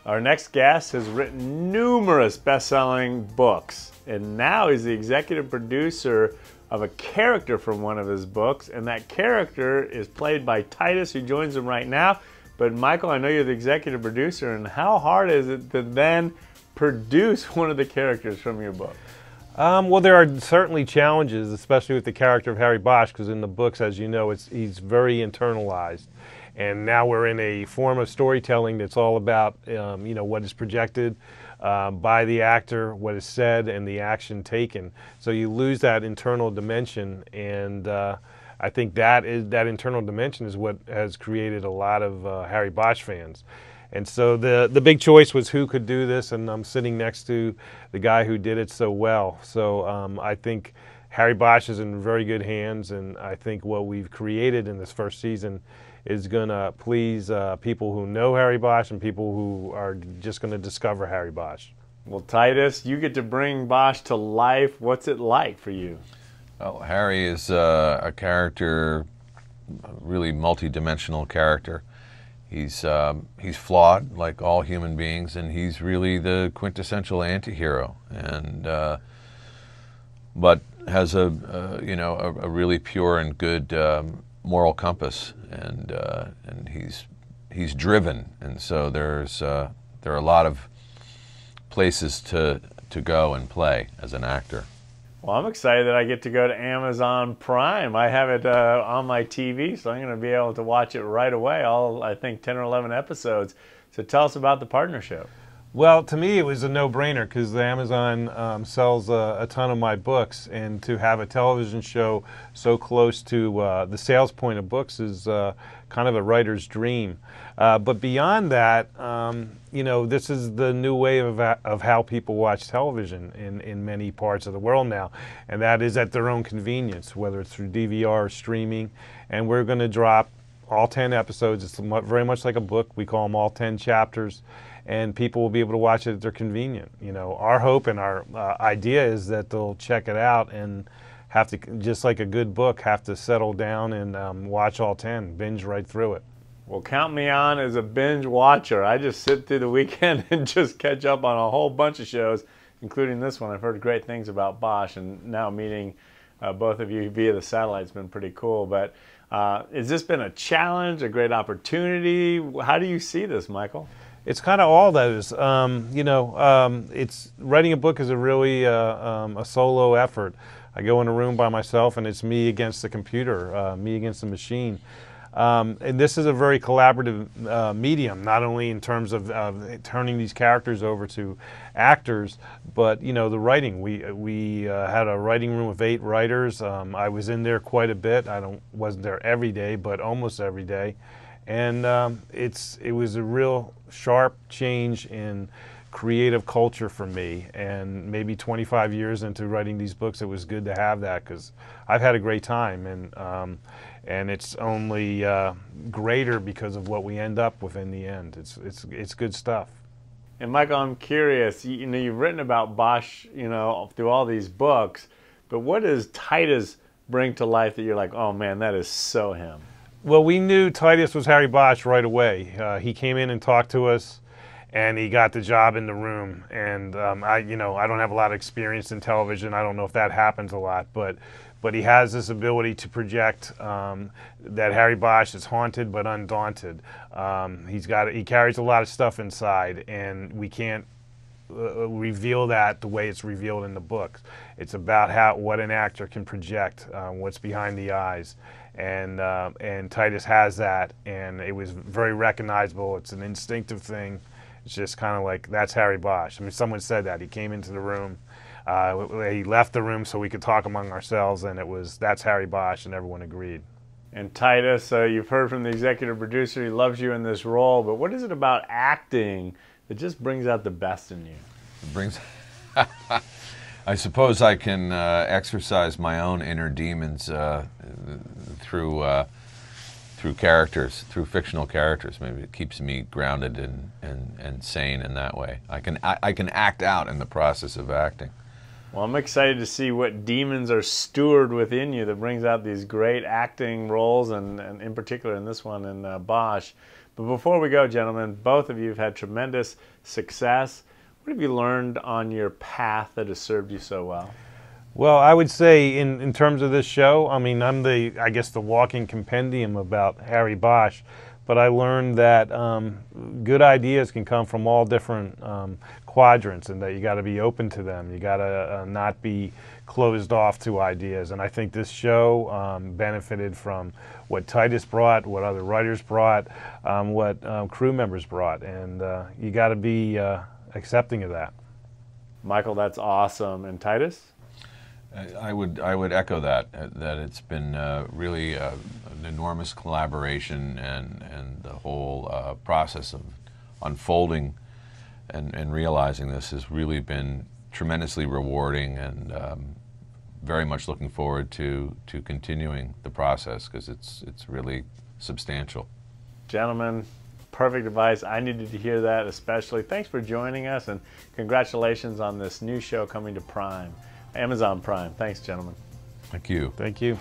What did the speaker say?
Our next guest has written numerous best-selling books, and now he's the executive producer of a character from one of his books, and that character is played by Titus, who joins him right now. But Michael, I know you're the executive producer, and how hard is it to then produce one of the characters from your book? Well, there are certainly challenges, especially with the character of Harry Bosch, because in the books, as you know, he's very internalized. And now we're in a form of storytelling that's all about, what is projected by the actor, what is said, and the action taken. So you lose that internal dimension, and I think that internal dimension is what has created a lot of Harry Bosch fans. And so the big choice was who could do this, and I'm sitting next to the guy who did it so well. So I think Harry Bosch is in very good hands, and I think what we've created in this first season is going to please people who know Harry Bosch and people who are just going to discover Harry Bosch. Well, Titus, you get to bring Bosch to life. What's it like for you? Well, Harry is a character, a really multi-dimensional character. He's flawed, like all human beings, and he's really the quintessential anti-hero, and but has a really pure and good moral compass, and he's driven, and so there are a lot of places to go and play as an actor. Well, I'm excited that I get to go to Amazon Prime. I have it on my TV, so I'm going to be able to watch it right away, all, I think, 10 or 11 episodes. So tell us about the partnership. Well, to me, it was a no-brainer because Amazon sells a ton of my books, and to have a television show so close to the sales point of books is kind of a writer's dream. But beyond that, this is the new way of how people watch television in many parts of the world now, and that is at their own convenience, whether it's through DVR or streaming. And we're going to drop all 10 episodes. It's very much like a book. We call them all 10 chapters. And people will be able to watch it at their convenience. Our hope and our idea is that they'll check it out and have to, just like a good book, have to settle down and watch all 10, binge right through it. Well, count me on as a binge watcher. I just sit through the weekend and just catch up on a whole bunch of shows, including this one. I've heard great things about Bosch, and now meeting both of you via the satellite has been pretty cool. But has this been a challenge, a great opportunity? How do you see this, Michael? It's kind of all those. It's writing a book is a really a solo effort. I go in a room by myself, and it's me against the computer, me against the machine. And this is a very collaborative medium, not only in terms of turning these characters over to actors, but the writing. We had a writing room of 8 writers. I was in there quite a bit. Wasn't there every day, but almost every day. And it was a real sharp change in creative culture for me, and maybe 25 years into writing these books, it was good to have that because I've had a great time, and it's only greater because of what we end up with in the end. It's good stuff. And Michael, I'm curious. You've written about Bosch, through all these books, but what does Titus bring to life that you're like, oh man, that is so him? Well, we knew Titus was Harry Bosch right away. He came in and talked to us, and he got the job in the room. And I don't have a lot of experience in television. I don't know if that happens a lot, but he has this ability to project that Harry Bosch is haunted but undaunted. He carries a lot of stuff inside, and we can't reveal that the way it's revealed in the books. It's about what an actor can project, what's behind the eyes. And Titus has that, and it was very recognizable. It's an instinctive thing. It's just kind of like, that's Harry Bosch. I mean, someone said that. He came into the room. He left the room so we could talk among ourselves, and that's Harry Bosch, and everyone agreed. And Titus, you've heard from the executive producer. He loves you in this role, but what is it about acting that just brings out the best in you? It brings... I suppose I can exercise my own inner demons through characters, through fictional characters. Maybe it keeps me grounded and sane in that way. I can act out in the process of acting. Well, I'm excited to see what demons are steward within you that brings out these great acting roles, and in particular in this one in Bosch. But before we go, gentlemen, both of you have had tremendous success. What have you learned on your path that has served you so well? Well, I would say in terms of this show, I mean, I'm I guess the walking compendium about Harry Bosch, but I learned that good ideas can come from all different quadrants, and that you got to be open to them. You got to not be closed off to ideas. And I think this show benefited from what Titus brought, what other writers brought, what crew members brought, and you got to be accepting of that. Michael, that's awesome. And Titus? I would echo that it's been really an enormous collaboration, and the whole process of unfolding and realizing this has really been tremendously rewarding, and very much looking forward to continuing the process, because it's really substantial. Gentlemen, perfect advice. I needed to hear that especially. Thanks for joining us, and congratulations on this new show coming to Prime. Amazon Prime. Thanks, gentlemen. Thank you. Thank you.